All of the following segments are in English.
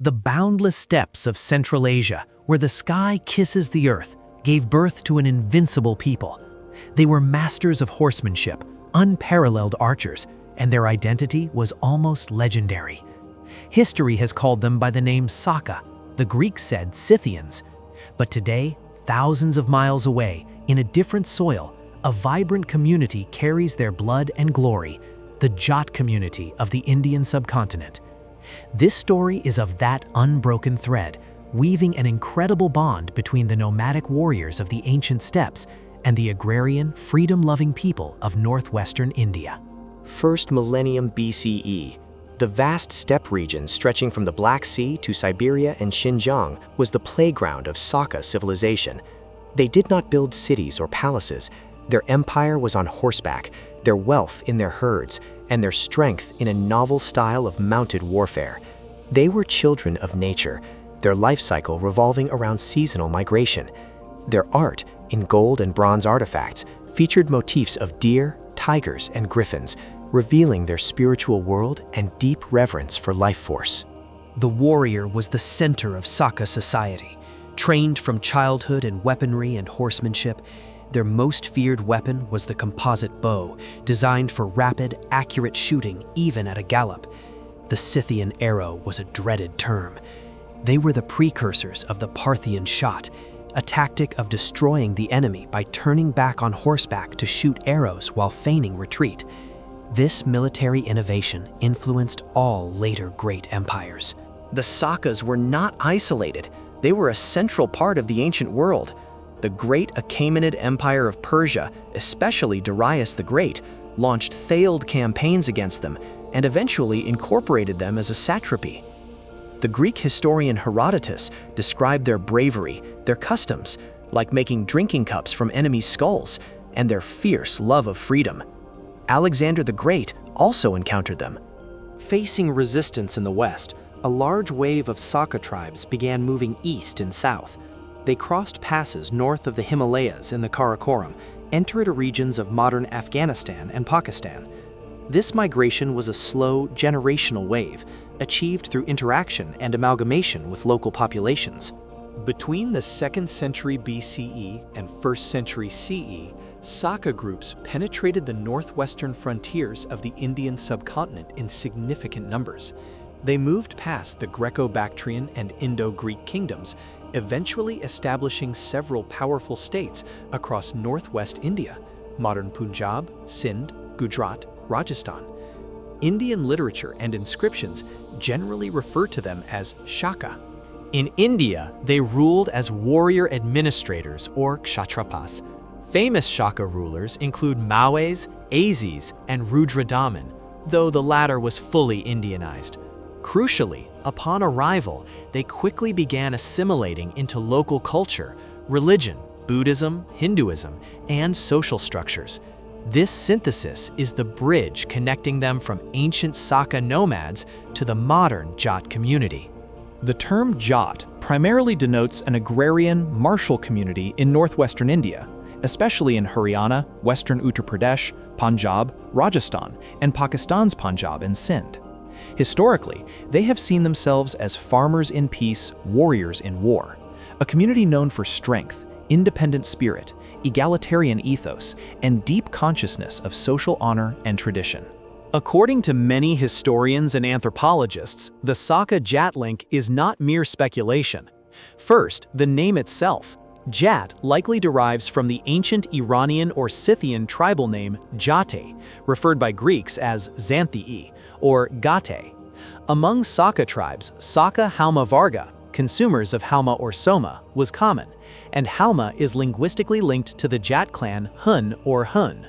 The boundless steppes of Central Asia, where the sky kisses the earth, gave birth to an invincible people. They were masters of horsemanship, unparalleled archers, and their identity was almost legendary. History has called them by the name Saka. The Greeks said Scythians. But today, thousands of miles away, in a different soil, a vibrant community carries their blood and glory, the Jat community of the Indian subcontinent. This story is of that unbroken thread, weaving an incredible bond between the nomadic warriors of the ancient steppes and the agrarian, freedom-loving people of northwestern India. First millennium BCE. The vast steppe region stretching from the Black Sea to Siberia and Xinjiang was the playground of Saka civilization. They did not build cities or palaces. Their empire was on horseback, their wealth in their herds, and their strength in a novel style of mounted warfare. They were children of nature, their life cycle revolving around seasonal migration. Their art, in gold and bronze artifacts, featured motifs of deer, tigers, and griffins, revealing their spiritual world and deep reverence for life force. The warrior was the center of Saka society. Trained from childhood in weaponry and horsemanship, their most feared weapon was the composite bow, designed for rapid, accurate shooting even at a gallop. The Scythian arrow was a dreaded term. They were the precursors of the Parthian shot, a tactic of destroying the enemy by turning back on horseback to shoot arrows while feigning retreat. This military innovation influenced all later great empires. The Sakas were not isolated. They were a central part of the ancient world. The great Achaemenid Empire of Persia, especially Darius the Great, launched failed campaigns against them and eventually incorporated them as a satrapy. The Greek historian Herodotus described their bravery, their customs, like making drinking cups from enemy skulls, and their fierce love of freedom. Alexander the Great also encountered them. Facing resistance in the west, a large wave of Saka tribes began moving east and south. They crossed passes north of the Himalayas in the Karakoram, entered regions of modern Afghanistan and Pakistan. This migration was a slow, generational wave, achieved through interaction and amalgamation with local populations. Between the 2nd century BCE and 1st century CE, Saka groups penetrated the northwestern frontiers of the Indian subcontinent in significant numbers. They moved past the Greco-Bactrian and Indo-Greek kingdoms, eventually establishing several powerful states across northwest India, modern Punjab, Sindh, Gujarat, Rajasthan. Indian literature and inscriptions generally refer to them as Shaka. In India, they ruled as warrior administrators or kshatrapas. Famous Shaka rulers include Mawes, Azis, and Rudradaman, though the latter was fully Indianized. Crucially, upon arrival, they quickly began assimilating into local culture, religion, Buddhism, Hinduism, and social structures. This synthesis is the bridge connecting them from ancient Saka nomads to the modern Jat community. The term Jat primarily denotes an agrarian, martial community in northwestern India, especially in Haryana, western Uttar Pradesh, Punjab, Rajasthan, and Pakistan's Punjab and Sindh. Historically, they have seen themselves as farmers in peace, warriors in war, a community known for strength, independent spirit, egalitarian ethos, and deep consciousness of social honor and tradition. According to many historians and anthropologists, the Saka-Jat link is not mere speculation. First, the name itself. Jat likely derives from the ancient Iranian or Scythian tribal name Jate, referred by Greeks as Xanthii, or Gate. Among Saka tribes, Saka Halma Varga, consumers of halma or soma, was common, and halma is linguistically linked to the Jat clan Hun or Hun.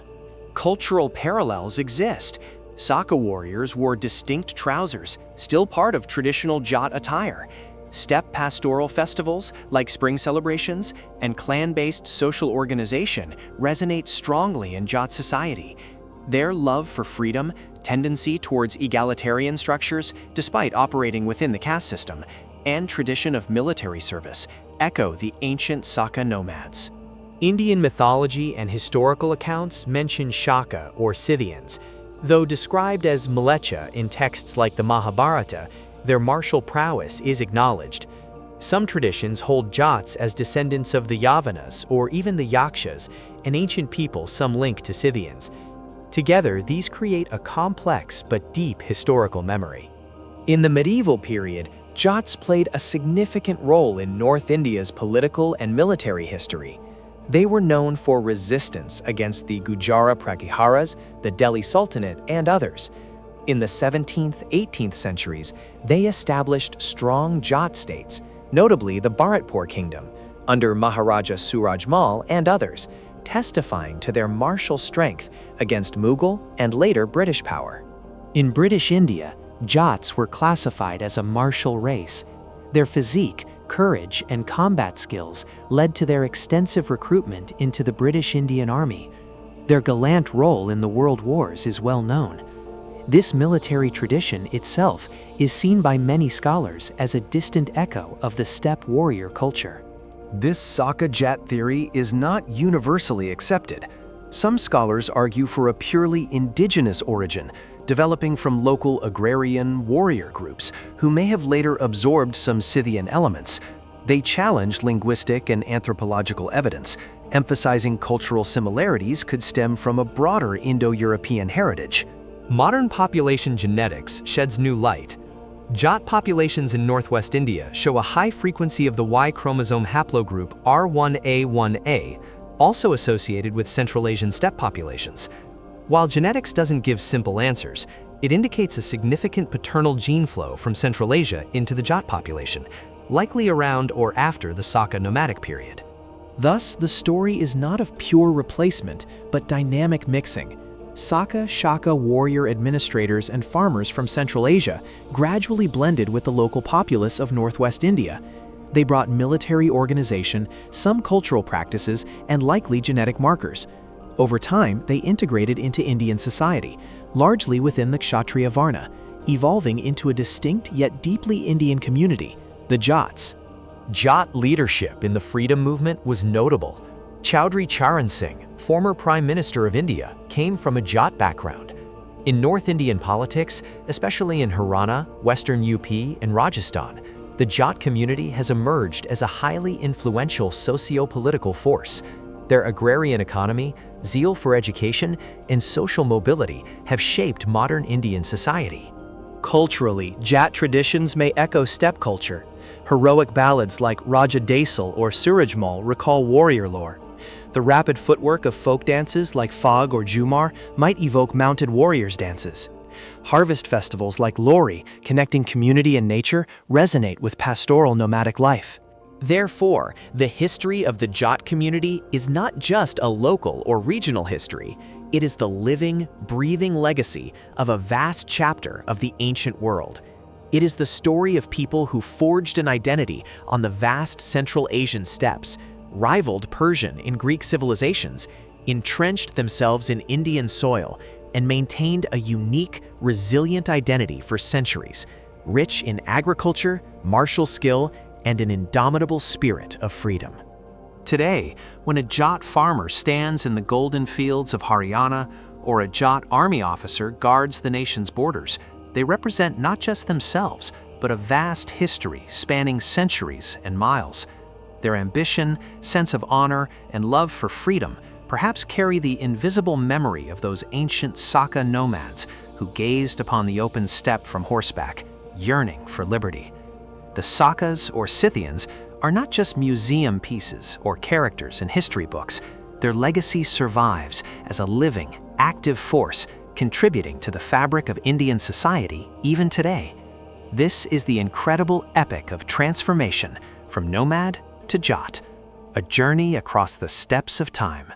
Cultural parallels exist. Saka warriors wore distinct trousers, still part of traditional Jat attire. Steppe pastoral festivals, like spring celebrations, and clan-based social organization resonate strongly in Jat society. Their love for freedom, tendency towards egalitarian structures, despite operating within the caste system, and tradition of military service echo the ancient Saka nomads. Indian mythology and historical accounts mention Shaka or Scythians. Though described as Mlecha in texts like the Mahabharata, Their martial prowess is acknowledged. Some traditions hold Jats as descendants of the Yavanas or even the Yakshas, an ancient people some link to Scythians. Together, these create a complex but deep historical memory. In the medieval period, Jats played a significant role in North India's political and military history. They were known for resistance against the Gujara Pratiharas, the Delhi Sultanate, and others. In the 17th, 18th centuries, they established strong Jat states, notably the Bharatpur kingdom, under Maharaja Suraj Mal and others, testifying to their martial strength against Mughal and later British power. In British India, Jats were classified as a martial race. Their physique, courage, and combat skills led to their extensive recruitment into the British Indian Army. Their gallant role in the World Wars is well known. This military tradition itself is seen by many scholars as a distant echo of the steppe warrior culture. This Saka Jat theory is not universally accepted. Some scholars argue for a purely indigenous origin, developing from local agrarian warrior groups who may have later absorbed some Scythian elements. They challenge linguistic and anthropological evidence, emphasizing cultural similarities could stem from a broader Indo-European heritage. Modern population genetics sheds new light. Jat populations in northwest India show a high frequency of the Y chromosome haplogroup R1A1A, also associated with Central Asian steppe populations. While genetics doesn't give simple answers, it indicates a significant paternal gene flow from Central Asia into the Jat population, likely around or after the Saka nomadic period. Thus, the story is not of pure replacement, but dynamic mixing. Saka Shaka warrior administrators and farmers from Central Asia gradually blended with the local populace of northwest India. They brought military organization, some cultural practices, and likely genetic markers. Over time, they integrated into Indian society, largely within the Kshatriya Varna, evolving into a distinct yet deeply Indian community, the Jats. Jat leadership in the freedom movement was notable. Chaudhry Charan Singh, former Prime Minister of India, came from a Jat background. In North Indian politics, especially in Haryana, Western UP, and Rajasthan, the Jat community has emerged as a highly influential socio-political force. Their agrarian economy, zeal for education, and social mobility have shaped modern Indian society. Culturally, Jat traditions may echo steppe culture. Heroic ballads like Raja Daisal or Surajmal recall warrior lore. The rapid footwork of folk dances like Fag or Jumar might evoke mounted warriors' dances. Harvest festivals like Lori, connecting community and nature, resonate with pastoral nomadic life. Therefore, the history of the Jat community is not just a local or regional history. It is the living, breathing legacy of a vast chapter of the ancient world. It is the story of people who forged an identity on the vast Central Asian steppes, rivaled Persian in Greek civilizations, entrenched themselves in Indian soil, and maintained a unique, resilient identity for centuries, rich in agriculture, martial skill, and an indomitable spirit of freedom. Today, when a Jat farmer stands in the golden fields of Haryana or a Jat army officer guards the nation's borders, they represent not just themselves, but a vast history spanning centuries and miles. Their ambition, sense of honor, and love for freedom perhaps carry the invisible memory of those ancient Saka nomads who gazed upon the open steppe from horseback, yearning for liberty. The Sakas or Scythians are not just museum pieces or characters in history books. Their legacy survives as a living, active force contributing to the fabric of Indian society even today. This is the incredible epic of transformation from nomad to Jat, a journey across the steppes of time.